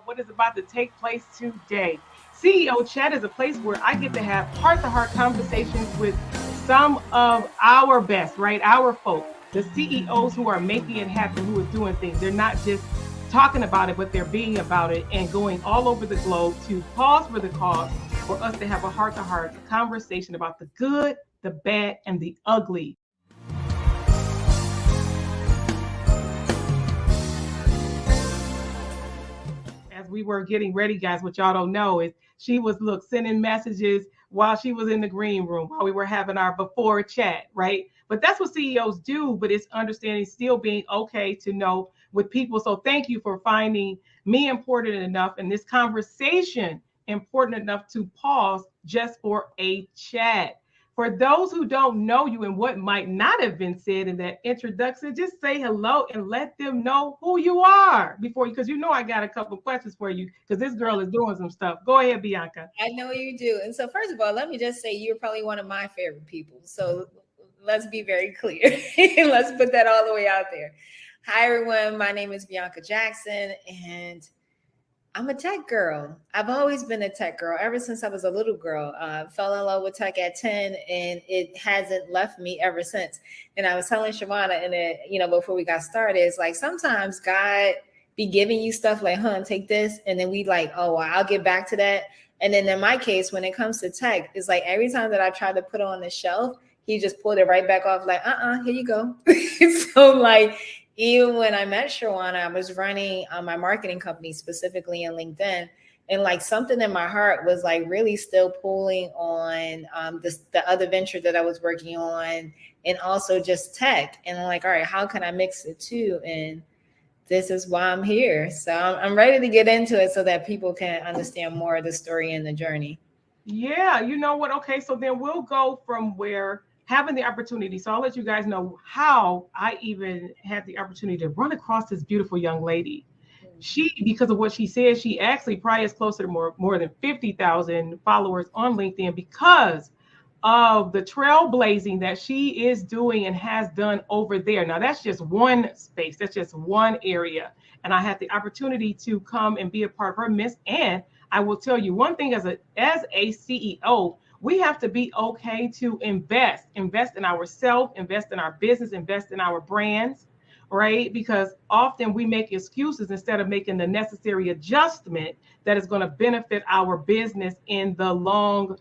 what is about to take place today. CEO Chat is a place where I get to have heart-to-heart conversations with some of our best, right? Our folk, the CEOs who are making it happen, who are doing things. They're not just talking about it, but they're being about it and going all over the globe to pause for the cause for us to have a heart-to-heart conversation about the good, the bad, and the ugly. As we were getting ready, guys, what y'all don't know is she was sending messages while she was in the green room while we were having our before chat, right? But that's what CEOs do. But it's understanding still being okay to know with people. So thank you for finding me important enough and this conversation important enough to pause just for a chat. For those who don't know you and what might not have been said in that introduction, just say hello and let them know who you are before you, because you know I got a couple of questions for you because this girl is doing some stuff. Go ahead, Bianca. I know you do. And so, first of all, let me just say you're probably one of my favorite people. So, let's be very clear. Let's put that all the way out there. Hi, everyone. My name is Bianca Jackson, and I'm a tech girl. I've always been a tech girl ever since I was a little girl. Fell in love with tech at 10, and it hasn't left me ever since. And I was telling Shawanna, and before we got started, it's like sometimes God be giving you stuff like, take this. And then we like, oh, well, I'll get back to that. And then in my case, when it comes to tech, it's like every time that I try to put it on the shelf, he just pulled it right back off like, here you go. So like, even when I met Shawanna, I was running my marketing company specifically in LinkedIn. And like something in my heart was like really still pulling on the other venture that I was working on and also just tech. And I'm like, all right, how can I mix the two? And this is why I'm here. So I'm ready to get into it so that people can understand more of the story and the journey. Yeah, you know what? Okay, so then we'll go from where having the opportunity. So I'll let you guys know how I even had the opportunity to run across this beautiful young lady. She, because of what she said, she actually probably is closer to more than 50,000 followers on LinkedIn because of the trailblazing that she is doing and has done over there. Now, that's just one space, that's just one area. And I had the opportunity to come and be a part of her midst. And I will tell you one thing as a CEO, we have to be okay to invest in ourselves, invest in our business, invest in our brands, right? Because often we make excuses instead of making the necessary adjustment that is going to benefit our business in the long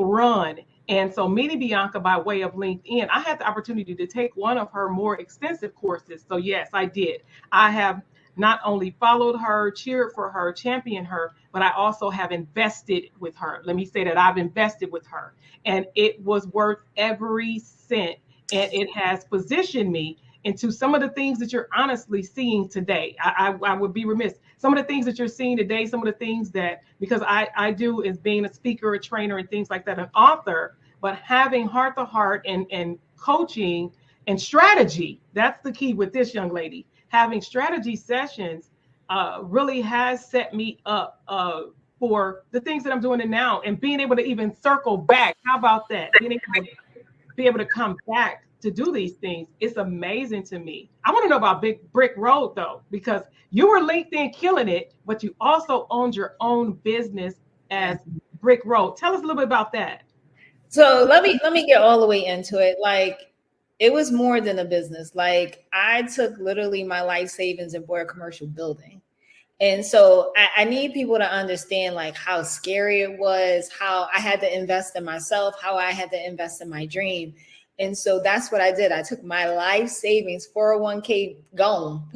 run. And so meeting Bianca by way of LinkedIn, I had the opportunity to take one of her more extensive courses. So yes, I did. I have not only followed her, cheered for her, championed her, but I also have invested with her. Let me say that I've invested with her, and it was worth every cent. And it has positioned me into some of the things that you're honestly seeing today. I would be remiss. Some of the things that you're seeing today, some of the things that, because I do is being a speaker, a trainer, and things like that, an author, but having heart to heart and coaching and strategy. That's the key with this young lady. Having strategy sessions really has set me up for the things that I'm doing now and being able to even circle back. How about that? Being able to be able to come back to do these things. It's amazing to me. I want to know about Big Brick Road though, because you were LinkedIn killing it, but you also owned your own business as Brick Road. Tell us a little bit about that. So let me get all the way into it. Like it was more than a business. Like I took literally my life savings and bought a commercial building. And so I need people to understand like how scary it was, how I had to invest in myself, how I had to invest in my dream. And so that's what I did. I took my life savings, 401k gone,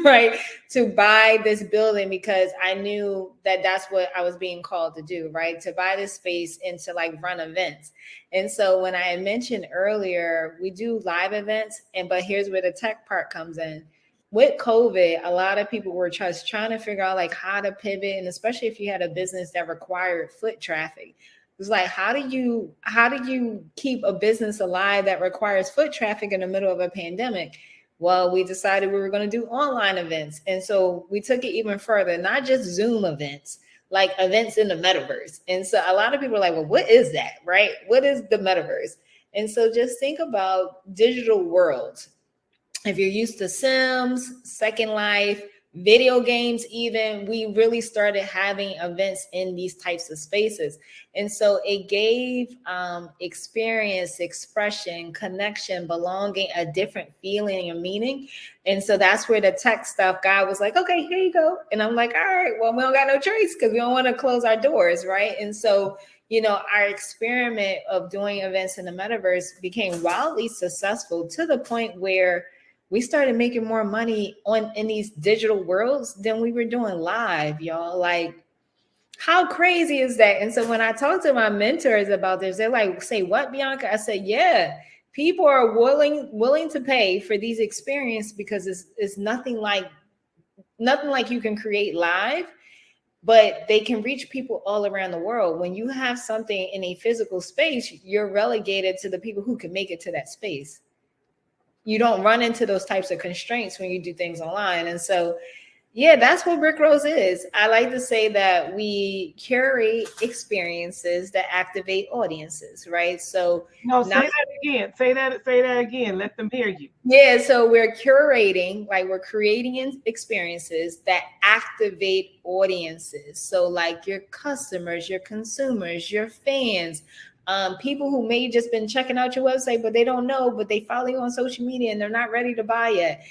right, to buy this building because I knew that that's what I was being called to do, right, to buy this space and to like run events. And so when I mentioned earlier, we do live events, but here's where the tech part comes in. With COVID, a lot of people were just trying to figure out like how to pivot, and especially if you had a business that required foot traffic. It's like, how do you keep a business alive that requires foot traffic in the middle of a pandemic? Well, we decided we were going to do online events. And so we took it even further, not just Zoom events, like events in the metaverse. And so a lot of people are like, well, what is that, right? What is the metaverse? And so just think about digital worlds. If you're used to Sims, Second Life, video games, even, we really started having events in these types of spaces. And so it gave experience, expression, connection, belonging, a different feeling and meaning. And so that's where the tech stuff, God was like, okay, here you go. And I'm like, all right, well, we don't got no choice because we don't want to close our doors, right? And so, you know, our experiment of doing events in the metaverse became wildly successful to the point where we started making more money in these digital worlds than we were doing live, y'all. Like, how crazy is that? And so when I talk to my mentors about this, they're like, say what, Bianca? I said, yeah, people are willing to pay for these experiences because it's nothing like you can create live, but they can reach people all around the world. When you have something in a physical space, you're relegated to the people who can make it to that space. You don't run into those types of constraints when you do things online. And so, yeah, that's what Brick Rose is. I like to say that we curate experiences that activate audiences, right? So no, say that again. Say that again. Let them hear you. Yeah, so we're curating, like we're creating experiences that activate audiences. So like your customers, your consumers, your fans, people who may just been checking out your website, but they don't know, but they follow you on social media and they're not ready to buy yet.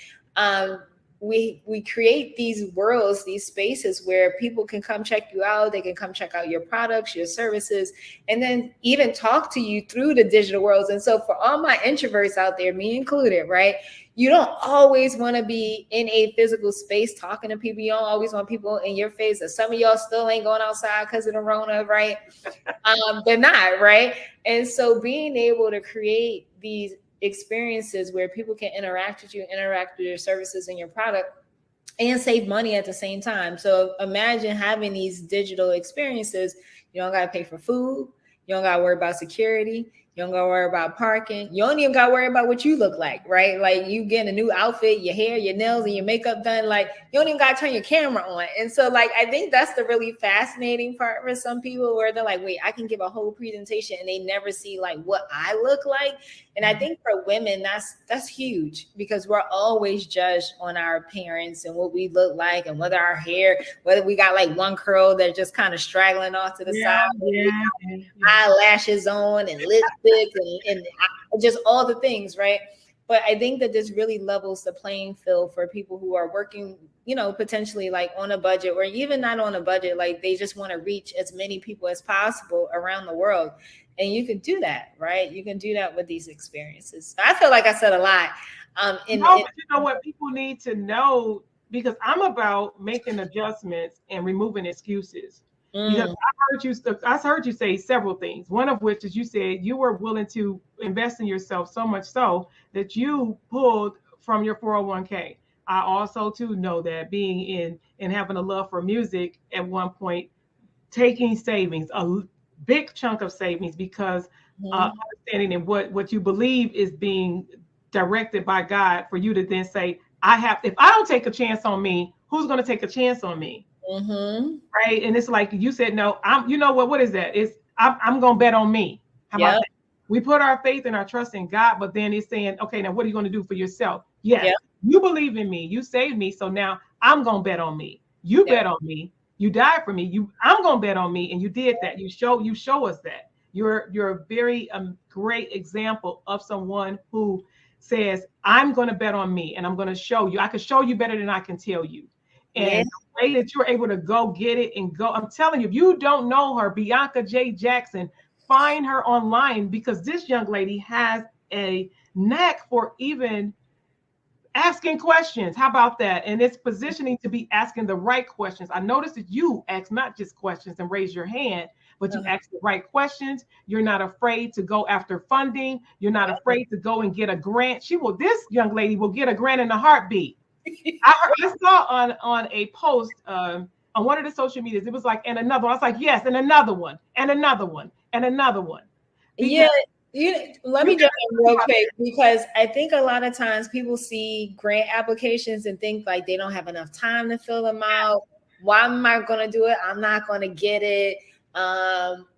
We create these worlds, these spaces where people can come check you out. They can come check out your products, your services, and then even talk to you through the digital worlds. And so for all my introverts out there, me included, right? You don't always want to be in a physical space talking to people. You don't always want people in your face. Some of y'all still ain't going outside because of the Rona, right? They're not, right? And so being able to create these experiences where people can interact with you, interact with your services and your product, and save money at the same time. So imagine having these digital experiences. You don't got to pay for food. You don't got to worry about security. You don't got to worry about parking. You don't even got to worry about what you look like, right? Like you getting a new outfit, your hair, your nails, and your makeup done. Like you don't even got to turn your camera on. And so like, I think that's the really fascinating part for some people where they're like, wait, I can give a whole presentation and they never see like what I look like. And I think for women, that's huge because we're always judged on our appearance and what we look like and whether our hair, whether we got like one curl that just kind of straggling off to the side, eyelashes on and lipstick and just all the things, right? But I think that this really levels the playing field for people who are working, you know, potentially like on a budget or even not on a budget, like they just want to reach as many people as possible around the world. And you can do that, right? You can do that with these experiences. I feel like I said a lot. But you know what people need to know, because I'm about making adjustments and removing excuses. Because I heard you say several things. One of which is you said you were willing to invest in yourself so much so that you pulled from your 401k. I also too know that being in and having a love for music at one point, taking savings, a big chunk of savings, because understanding in what you believe is being directed by God for you to then say, if I don't take a chance on me, who's going to take a chance on me? Right. And it's like you said, no, you know what is that? I'm going to bet on me. How about that? We put our faith and our trust in God, but then it's saying, okay, now what are you going to do for yourself? Yes, you believe in me, you saved me, so now I'm going to bet on me. You bet on me. You died for me. I'm going to bet on me, and you did that. You show us that. You're a very great example of someone who says, I'm going to bet on me, and I'm going to show you. I can show you better than I can tell you. And the way that you're able to go get it and go, I'm telling you, if you don't know her, Bianca J. Jackson, find her online, because this young lady has a knack for even asking questions. How about that? And it's positioning to be asking the right questions. I noticed that you ask not just questions and raise your hand, but you ask the right questions. You're not afraid to go after funding. You're not afraid to go and get a grant. This young lady will get a grant in a heartbeat. I saw on a post on one of the social medias, it was like, and another one. I was like, yes, and another one, and another one, and another one. Let me jump in real quick, because I think a lot of times people see grant applications and think like they don't have enough time to fill them out. Why am I going to do it? I'm not going to get it.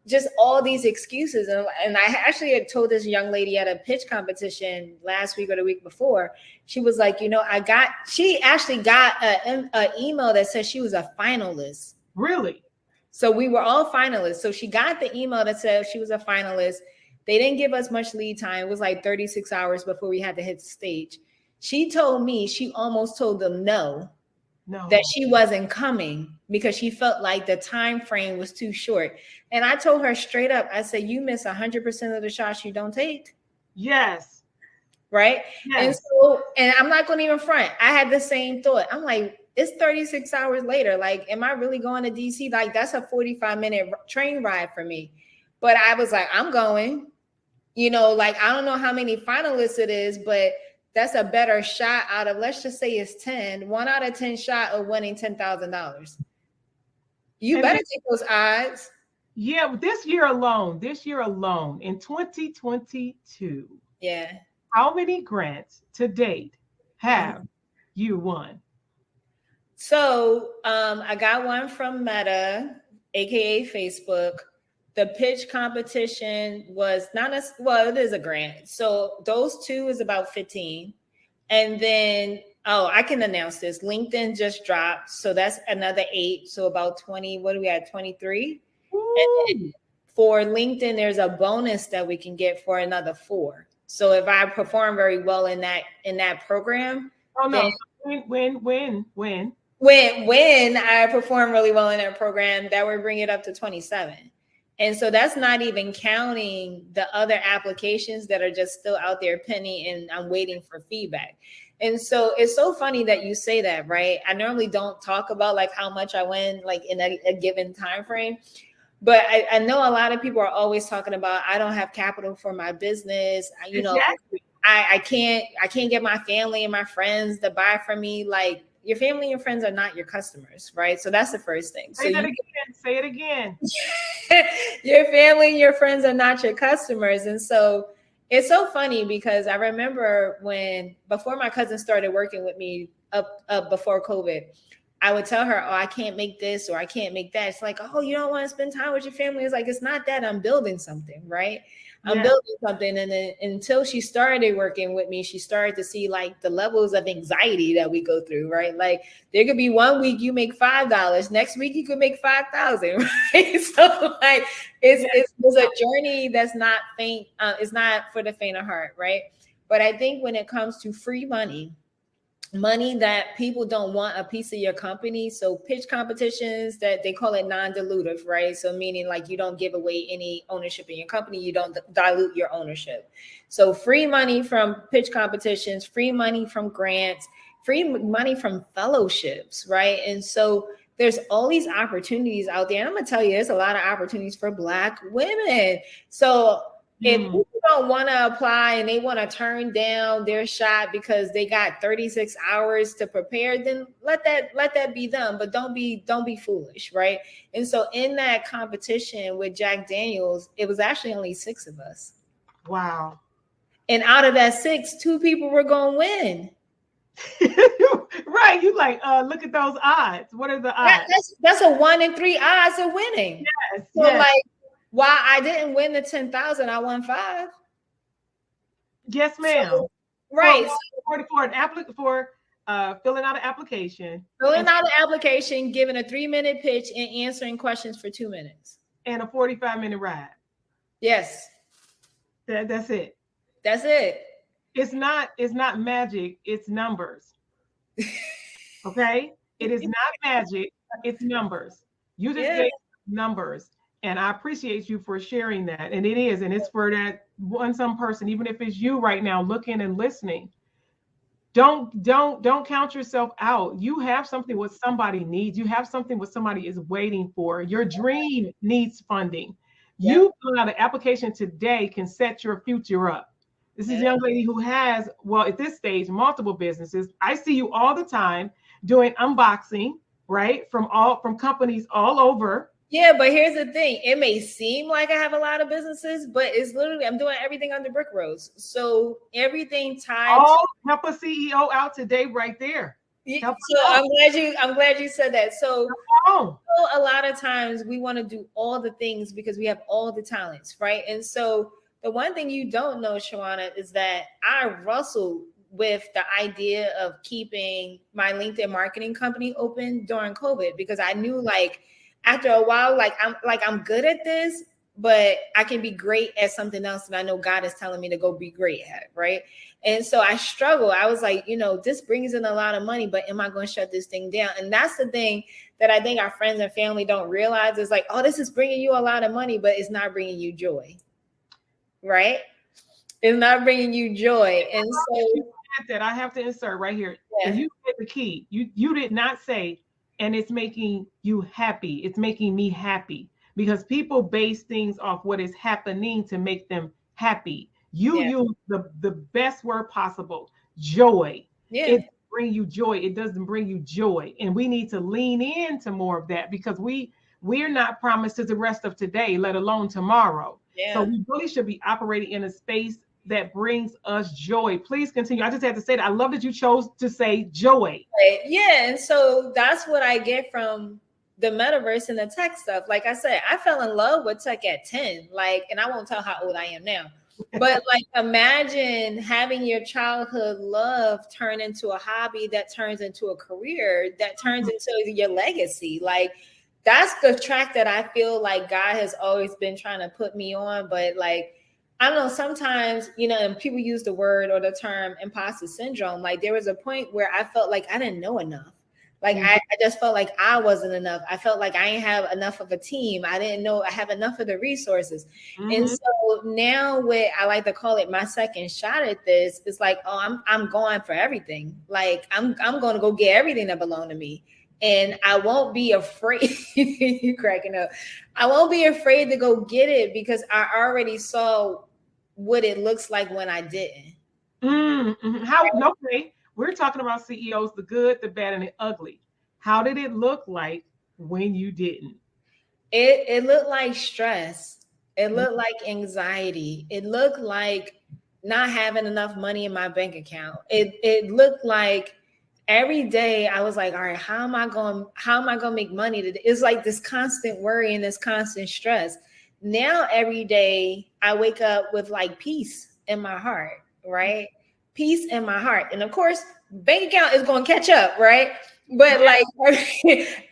just all these excuses. And I actually had told this young lady at a pitch competition last week or the week before. She was like, she actually got an email that said she was a finalist. Really? So we were all finalists. So she got the email that said she was a finalist. They didn't give us much lead time. It was like 36 hours before we had to hit the stage. She told me she almost told them no, that she wasn't coming because she felt like the time frame was too short. And I told her straight up, I said, you miss 100% of the shots you don't take. Yes. Right. Yes. And I'm not going to even front. I had the same thought. I'm like, it's 36 hours later. Like, am I really going to DC? Like, that's a 45-minute train ride for me. But I was like, I'm going, like, I don't know how many finalists it is, but that's a better shot out of, let's just say it's 10, 1 out of 10 shot of winning $10,000. You better take those odds. Yeah, this year alone, in 2022. Yeah. How many grants to date have you won? So I got one from Meta, aka Facebook. The pitch competition was it is a grant. So those two is about 15. And then, I can announce this. LinkedIn just dropped. So that's another 8. So about 20, what are we at? 23. And for LinkedIn, there's a bonus that we can get for another 4. So if I perform very well in that program. Oh no, when I perform really well in that program, that would bring it up to 27. And so that's not even counting the other applications that are just still out there pending and I'm waiting for feedback. And so it's so funny that you say that, right? I normally don't talk about like how much I win like in a given time frame. But I know a lot of people are always talking about, I don't have capital for my business. Exactly. I can't get my family and my friends to buy from me. Like, your family and your friends are not your customers, right? So that's the first thing. Say it again. Your family and your friends are not your customers. And so it's so funny because I remember before my cousin started working with me up before COVID, I would tell her, I can't make this or I can't make that. It's like, you don't want to spend time with your family. It's like, it's not that. I'm building something, right? I'm building something. And then until she started working with me, she started to see like the levels of anxiety that we go through, right? Like there could be one week you make $5. Next week you could make 5,000, right? So like it's a journey that's not faint. It's not for the faint of heart, right? But I think when it comes to free money that people don't want a piece of your company. So pitch competitions, that they call it non-dilutive, right? So meaning like you don't give away any ownership in your company. You don't dilute your ownership. So free money from pitch competitions, free money from grants, free money from fellowships, right? And so there's all these opportunities out there. And I'm going to tell you, there's a lot of opportunities for Black women. So if people don't want to apply and they want to turn down their shot because they got 36 hours to prepare, then let that be them. But don't be foolish, right? And so in that competition with Jack Daniels, it was actually only 6 of us. Wow. And out of that 6, 2 people were going to win. Right. You like, look at those odds. What are the odds? That's a 1 in 3 odds of winning. Yes. So like, while I didn't win the 10,000, I won 5. Yes, ma'am. So, right. For filling out an application. Filling out an application, giving a 3-minute pitch, and answering questions for 2 minutes. And a 45-minute ride. Yes. That's it. That's it. It's not magic, it's numbers. Okay? It is not magic, it's numbers. You just gave numbers. And I appreciate you for sharing that. And it is, and it's for that some person, even if it's you right now looking and listening. Don't count yourself out. You have something what somebody needs. You have something what somebody is waiting for. Your dream needs funding. You filling out an application today can set your future up. This is a young lady who has, at this stage, multiple businesses. I see you all the time doing unboxing, right? From companies all over. Yeah, but here's the thing. It may seem like I have a lot of businesses, but it's literally, I'm doing everything under Brick Rose. So everything tied. Help a CEO out today right there. So I'm glad you said that. So a lot of times we want to do all the things because we have all the talents, right? And so the one thing you don't know, Shawanna, is that I wrestled with the idea of keeping my LinkedIn marketing company open during COVID because I knew like after a while, I'm good at this, but I can be great at something else. And I know God is telling me to go be great at it, right? And so I struggle. I was like, this brings in a lot of money, but am I going to shut this thing down? And that's the thing that I think our friends and family don't realize is like, oh, this is bringing you a lot of money, but it's not bringing you joy, right? It's not bringing you joy. And so that I have to insert right here. Yeah. And you said the key. You did not say, and it's making you happy. It's making me happy because people base things off what is happening to make them happy. You use the best word possible, joy. Yeah. It brings you joy. It doesn't bring you joy. And we need to lean into more of that because we're not promised to the rest of today, let alone tomorrow. Yeah. So we really should be operating in a space that brings us joy. Please continue. I just had to say that. I love that you chose to say joy. Yeah. And so that's what I get from the metaverse and the tech stuff. Like I said, I fell in love with tech at 10, and I won't tell how old I am now, but imagine having your childhood love turn into a hobby that turns into a career that turns into your legacy. That's the track that I feel like God has always been trying to put me on. But I don't know, sometimes, and people use the word or the term imposter syndrome. There was a point where I felt like I didn't know enough. I just felt like I wasn't enough. I felt like I didn't have enough of a team. I didn't know I have enough of the resources. And so now what I like to call it my second shot at this is I'm going for everything. I'm going to go get everything that belonged to me. And I won't be afraid. You cracking up. I won't be afraid to go get it because I already saw what it looks like when I didn't. Okay. We're talking about CEOs, the good, the bad, and the ugly. How did it look like when you didn't? It looked like stress. It looked like anxiety. It looked like not having enough money in my bank account. It looked like every day I was like, all right, how am I going to make money today? It's like this constant worry and this constant stress. Now, every day I wake up with peace in my heart, right? Peace in my heart. And of course, bank account is going to catch up, right? But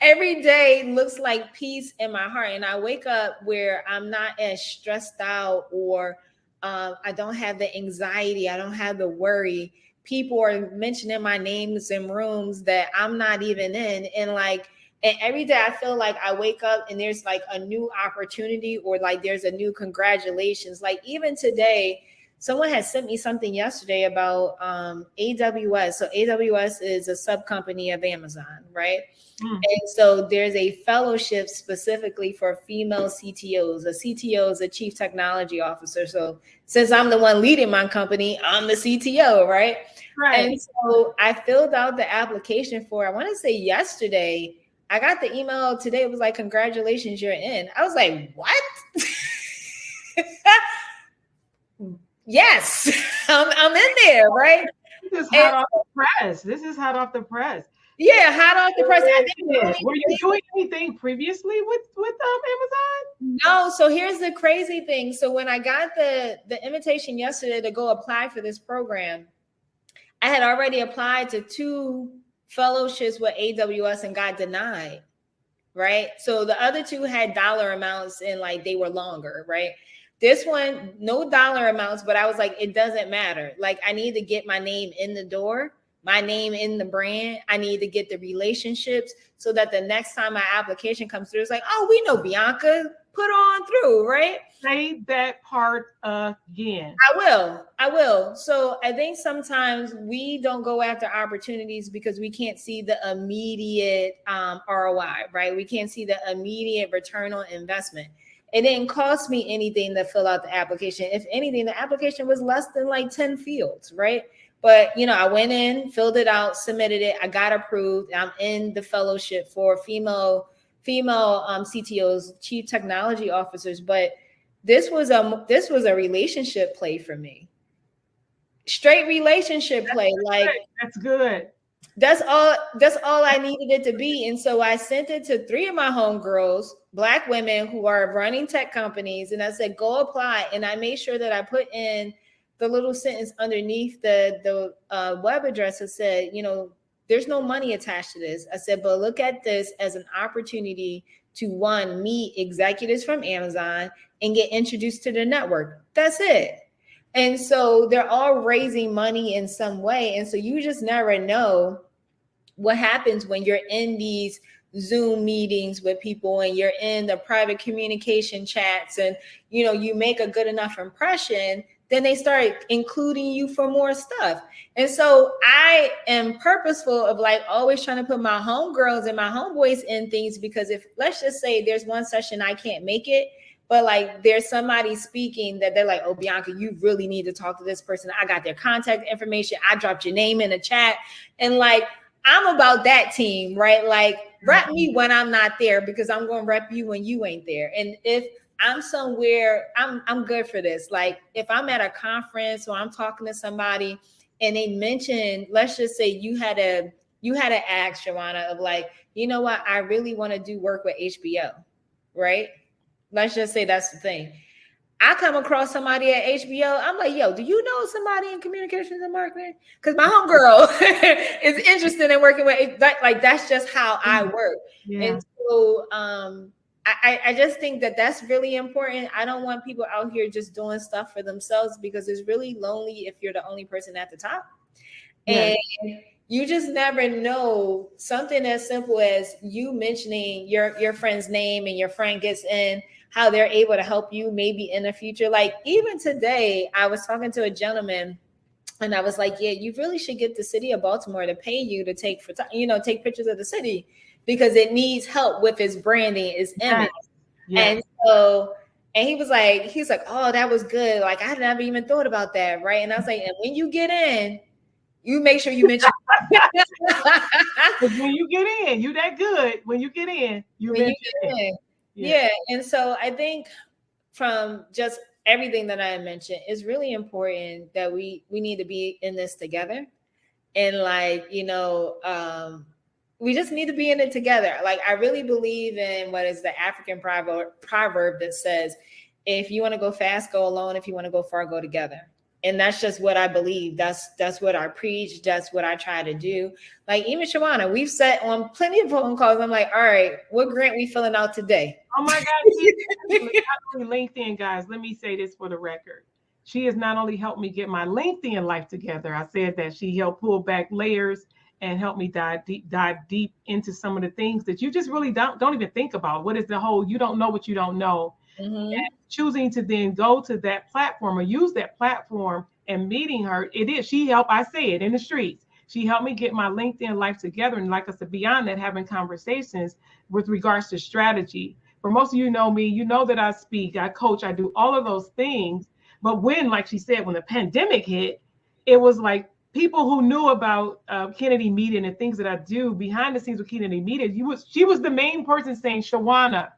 every day looks like peace in my heart. And I wake up where I'm not as stressed out or I don't have the anxiety. I don't have the worry. People are mentioning my names in rooms that I'm not even in. And every day I feel like I wake up and there's a new opportunity or there's a new congratulations. Even today, someone had sent me something yesterday about AWS. So AWS is a sub company of Amazon, right? And so there's a fellowship specifically for female CTOs. A CTO is a chief technology officer. So since I'm the one leading my company, I'm the CTO, right? And so I filled out the application for, I want to say yesterday, I got the email today. It was like, congratulations, you're in. I was like, what? Yes, I'm in there, right? This is hot off the press. Yeah, hot off the press. Were you doing anything previously with Amazon? No. So here's the crazy thing. So when I got the invitation yesterday to go apply for this program, I had already applied to 2 fellowships with AWS and got denied, right? So the other 2 had dollar amounts and they were longer, right? This one, no dollar amounts, but I was like, it doesn't matter. I need to get my name in the door, my name in the brand. I need to get the relationships so that the next time my application comes through, it's like, oh, we know Bianca, put on through, right? Say that part again. I will. So I think sometimes we don't go after opportunities because we can't see the immediate ROI, right? We can't see the immediate return on investment. It didn't cost me anything to fill out the application. If anything, the application was less than 10 fields, right? But, I went in, filled it out, submitted it. I got approved. I'm in the fellowship for female CTOs, chief technology officers. But this was a relationship play for me. Straight relationship play. That's good. That's all I needed it to be. And so I sent it to 3 of my homegirls, Black women who are running tech companies, and I said, go apply. And I made sure that I put in the little sentence underneath the web address that said, you know, there's no money attached to this. I said, but look at this as an opportunity to, one, meet executives from Amazon and get introduced to the network. That's it. And so they're all raising money in some way. And so you just never know what happens when you're in these Zoom meetings with people and you're in the private communication chats and, you know, you make a good enough impression, then they start including you for more stuff. And so I am purposeful of like always trying to put my homegirls and my homeboys in things, because if, let's just say there's one session I can't make it, but like there's somebody speaking that they're like, oh, Bianca, you really need to talk to this person. I got their contact information. I dropped your name in the chat. And like, I'm about that team, right? Like rep me when I'm not there, because I'm going to rep you when you ain't there. And if I'm somewhere, I'm good for this. Like if I'm at a conference or I'm talking to somebody and they mention, let's just say you had to ask Shawanna of like, you know what? I really want to do work with HBO, right? Let's just say that's the thing. I come across somebody at HBO. I'm like, yo, do you know somebody in communications and marketing? Because my homegirl is interested in working with like that's just how I work. Yeah. And so I just think that that's really important. I don't want people out here just doing stuff for themselves, because it's really lonely if you're the only person at the top. Yeah. And you just never know. Something as simple as you mentioning your friend's name and your friend gets in, how they're able to help you maybe in the future. Like even today, I was talking to a gentleman and I was like, yeah, you really should get the city of Baltimore to pay you to take pictures of the city, because it needs help with its branding, its image. Yes. And he was like, oh, that was good. Like I never even thought about that. Right. And I was like, and when you get in, you make sure you mention when you get in, you that good. When you get in, you mention it. Yeah. And so I think from just everything that I mentioned, it's really important that we need to be in this together. And like, we just need to be in it together. Like, I really believe in what is the African proverb that says, if you want to go fast, go alone. If you want to go far, go together. And that's just what I believe. That's what I preach. That's what I try to do. Like even Shawanna, we've sat on plenty of phone calls. I'm like, all right, what grant we filling out today? Oh my God. LinkedIn, guys, let me say this for the record. She has not only helped me get my LinkedIn life together. I said that she helped pull back layers and help me dive deep into some of the things that you just really don't even think about. What is the whole, you don't know what you don't know. Mm-hmm. And choosing to then go to that platform or use that platform and meeting her, she helped, I say it in the streets. She helped me get my LinkedIn life together. And like I said, beyond that, having conversations with regards to strategy. For most of you know me, you know that I speak, I coach, I do all of those things. But when, like she said, when the pandemic hit, it was like people who knew about Kennedy Media and the things that I do behind the scenes with Kennedy Media, she was the main person saying, Shawanna,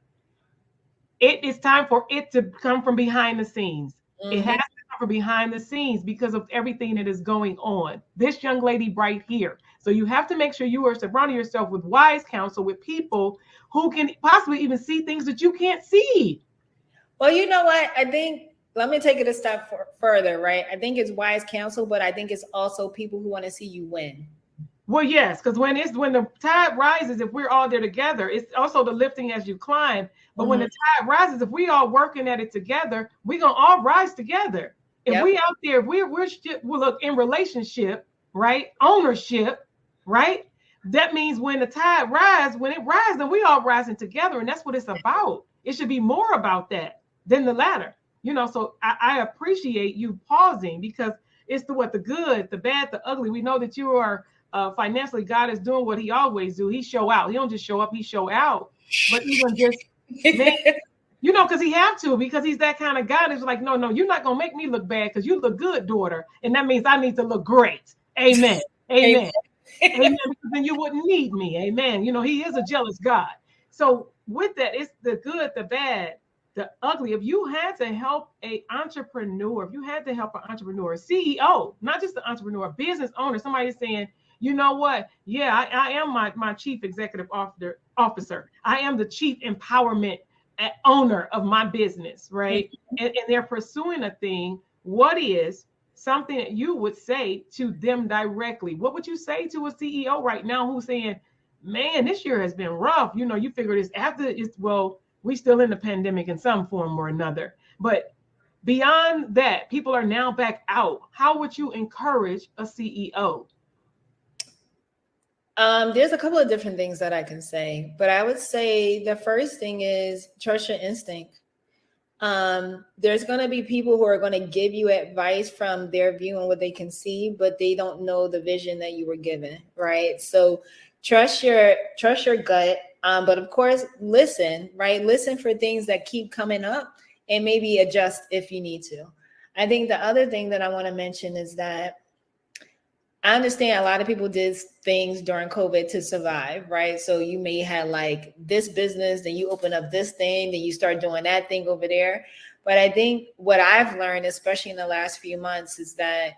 it is time for it to come from behind the scenes. Mm-hmm. It has to come from behind the scenes because of everything that is going on. This young lady right here. So you have to make sure you are surrounding yourself with wise counsel, with people who can possibly even see things that you can't see. Well, you know what? I think, let me take it a step further, right? I think it's wise counsel, but I think it's also people who want to see you win. Well, yes, because when the tide rises, if we're all there together, it's also the lifting as you climb. But when the tide rises, if we all working at it together, we're gonna all rise together. If we out there, we're look in relationship, right? Ownership, right? That means when the tide rises, then we all rising together, and that's what it's about. It should be more about that than the latter. So I appreciate you pausing, because it's the good, the bad, the ugly. We know that you are. Financially, God is doing what he always do. He show out. He don't just show up, he show out. But even just, because he have to, because he's that kind of God. It's like, no, you're not going to make me look bad because you look good, daughter. And that means I need to look great. Amen. Amen. Amen. Because then you wouldn't need me. Amen. He is a jealous God. So with that, it's the good, the bad, the ugly. If you had to help an entrepreneur, CEO, not just the entrepreneur, business owner, somebody saying, you know what? Yeah, I am my chief executive officer. I am the chief empowerment owner of my business, right? And they're pursuing a thing. What is something that you would say to them directly? What would you say to a CEO right now who's saying, man, this year has been rough? You know, you figure this after it's, well, we still in the pandemic in some form or another. But beyond that, people are now back out. How would you encourage a CEO? There's a couple of different things that I can say, but I would say the first thing is trust your instinct. There's going to be people who are going to give you advice from their view and what they can see, but they don't know the vision that you were given, right? So trust your gut, but of course, listen, right? Listen for things that keep coming up and maybe adjust if you need to. I think the other thing that I want to mention is that I understand a lot of people did things during COVID to survive, right? So you may have like this business, then you open up this thing, then you start doing that thing over there. But I think what I've learned, especially in the last few months, is that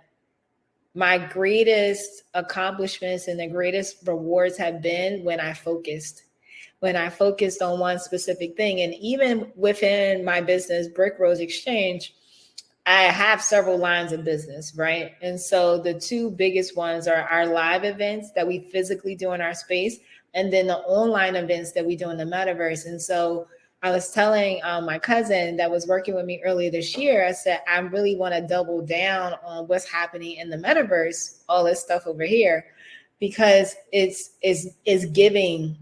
my greatest accomplishments and the greatest rewards have been when I focused on one specific thing. And even within my business, Brick Rose Exchange, I have several lines of business, right? And so the two biggest ones are our live events that we physically do in our space, and then the online events that we do in the metaverse. And so I was telling my cousin that was working with me earlier this year, I said, I really want to double down on what's happening in the metaverse, all this stuff over here, because it's giving,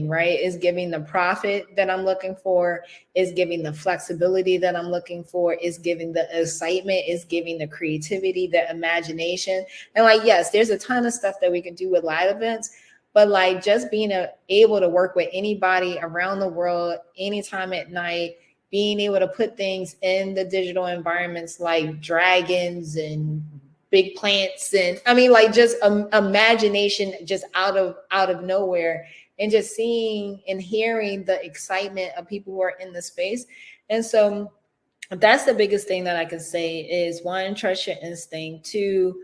right? It's giving the profit that I'm looking for, is giving the flexibility that I'm looking for, is giving the excitement, is giving the creativity, the imagination. And like, yes, there's a ton of stuff that we can do with live events, but like just being able to work with anybody around the world, anytime at night, being able to put things in the digital environments like dragons and big plants, and I mean, like just imagination just out of nowhere, and just seeing and hearing the excitement of people who are in the space. And so that's the biggest thing that I can say is, one, trust your instinct. Two,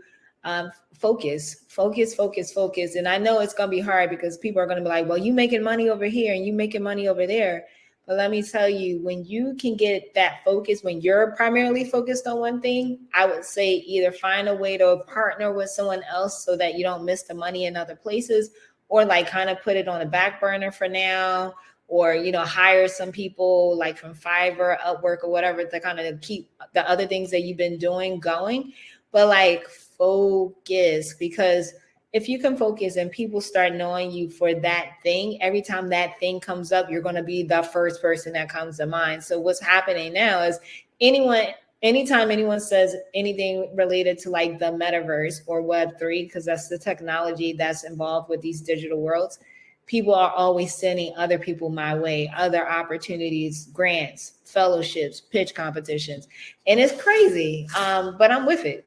focus. And I know it's going to be hard because people are going to be like, well, you making money over here and you making money over there. But let me tell you, when you can get that focus, when you're primarily focused on one thing, I would say either find a way to partner with someone else so that you don't miss the money in other places, or like kind of put it on the back burner for now, or, you know, hire some people like from Fiverr, Upwork, or whatever to kind of keep the other things that you've been doing going. But like focus, because if you can focus and people start knowing you for that thing, every time that thing comes up, you're going to be the first person that comes to mind. So what's happening now is anytime anyone says anything related to like the metaverse or Web3, because that's the technology that's involved with these digital worlds, people are always sending other people my way, other opportunities, grants, fellowships, pitch competitions. And it's crazy, but I'm with it.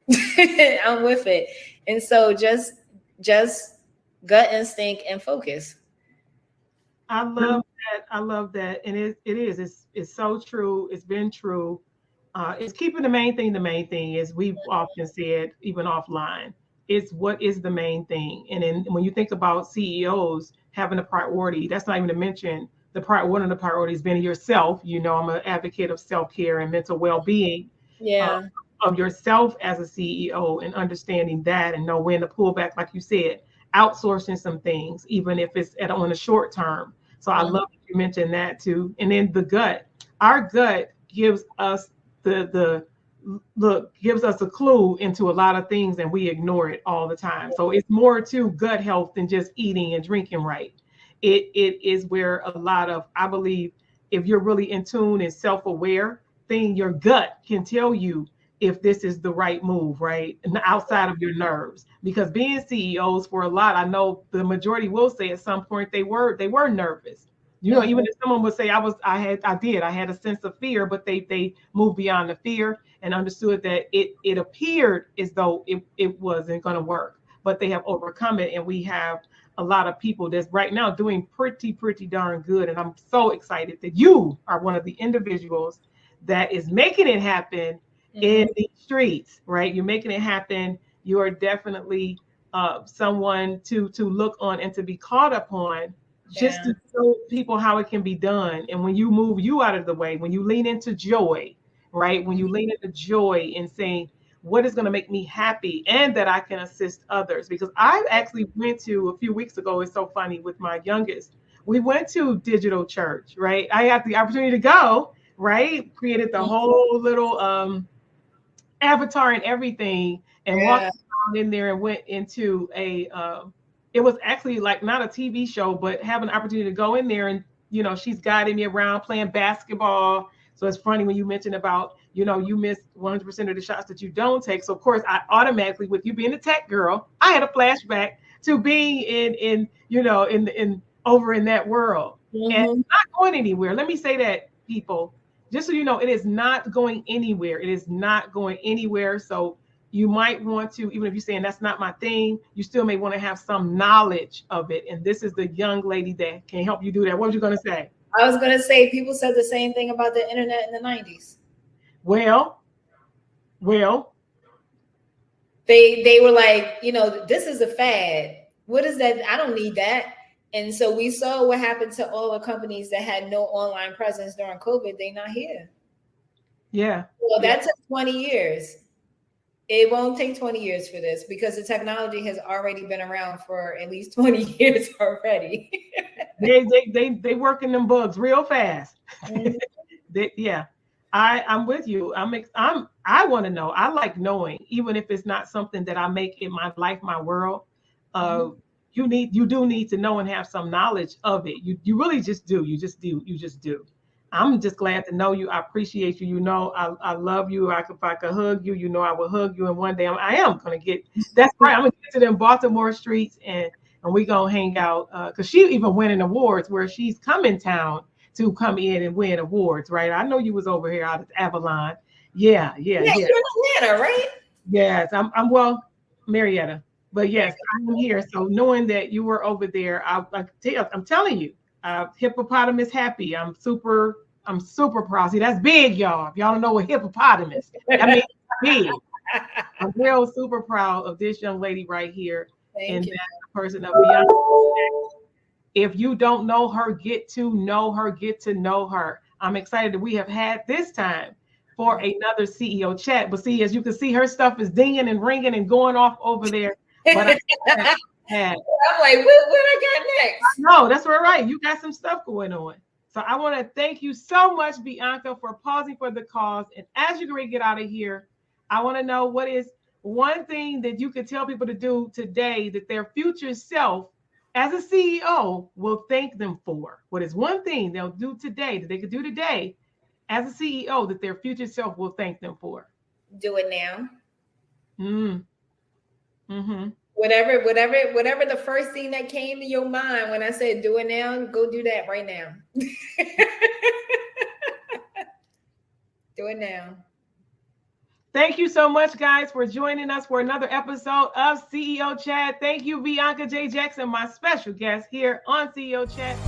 I'm with it. And so just gut instinct and focus. I love that. I love that. And it's so true. It's been true. It's keeping the main thing. The main thing is, we've often said, even offline, it's what is the main thing. And then when you think about CEOs having a priority, that's not even to mention one of the priorities being yourself. You know, I'm an advocate of self-care and mental well-being. Yeah. Of yourself as a CEO, and understanding that, and know when to pull back, like you said, outsourcing some things, even if it's on a short term. So I love that you mentioned that too. And then the gut, our gut gives us gives us a clue into a lot of things, and we ignore it all the time. So it's more to gut health than just eating and drinking right. It is where a lot of, I believe, if you're really in tune and self-aware, thing, your gut can tell you if this is the right move, right? And outside of your nerves. Because being CEOs for a lot, I know the majority will say at some point they were nervous. You know, even if someone would say I had a sense of fear, but they moved beyond the fear and understood that it appeared as though it wasn't going to work, but they have overcome it. And we have a lot of people that's right now doing pretty darn good. And I'm so excited that you are one of the individuals that is making it happen in the streets, right? You're making it happen. You are definitely someone to look on and to be caught upon, just to show people how it can be done. And when you move you out of the way, when you lean into joy, right? When you lean into joy and saying, what is going to make me happy and that I can assist others? Because I actually went to a few weeks ago, it's so funny, with my youngest. We went to digital church, right? I had the opportunity to go, right? Created the whole little avatar and everything, and walked around in there and went into it was actually like not a TV show, but have an opportunity to go in there and, she's guiding me around playing basketball. So it's funny when you mentioned about, you miss 100% of the shots that you don't take. So of course, I automatically, with you being a tech girl, I had a flashback to being in over in that world. And it's not going anywhere. Let me say that, people, just so you know, it is not going anywhere. It is not going anywhere. So you might want to, even if you're saying that's not my thing, you still may want to have some knowledge of it. And this is the young lady that can help you do that. What were you going to say? I was going to say, people said the same thing about the internet in the 90s. Well, they were like, this is a fad. What is that? I don't need that. And so we saw what happened to all the companies that had no online presence during COVID. They're not here. Yeah. Well, that took 20 years. It won't take 20 years for this, because the technology has already been around for at least 20 years already. they working them bugs real fast. I'm with you. I want to know. I like knowing, even if it's not something that I make in my life, my world. You do need to know and have some knowledge of it. You really just do. You just do. I'm just glad to know you. I appreciate you. I love you. If I could hug you, I will hug you. And one day I am going to get, that's right. I'm going to get to them Baltimore streets and we going to hang out. Cause she even winning awards where she's come in town to come in and win awards, right? I know you was over here out at Avalon. Yeah. You're in Atlanta, right? Yes. I'm well, Marietta. But yes, I'm here. So knowing that you were over there, I'm telling you, hippopotamus happy. I'm super proud. See, that's big, y'all. If y'all don't know what hippopotamus, that means big. I'm real super proud of this young lady right here. And that person of Bianca. If you don't know her, get to know her. I'm excited that we have had this time for another CEO chat. But see, as you can see, her stuff is dinging and ringing and going off over there. But I'm like, what I got next? No, that's right. You got some stuff going on. So I want to thank you so much, Bianca, for pausing for the cause. And as you're going to get out of here, I want to know, what is one thing that you could tell people to do today that their future self as a CEO will thank them for? What is one thing they'll do today that they could do today as a CEO that their future self will thank them for? Do it now. Whatever the first thing that came to your mind when I said do it now, go do that right now. Do it now. Thank you so much, guys, for joining us for another episode of CEO Chat. Thank you, Bianca J. Jackson, my special guest here on CEO Chat.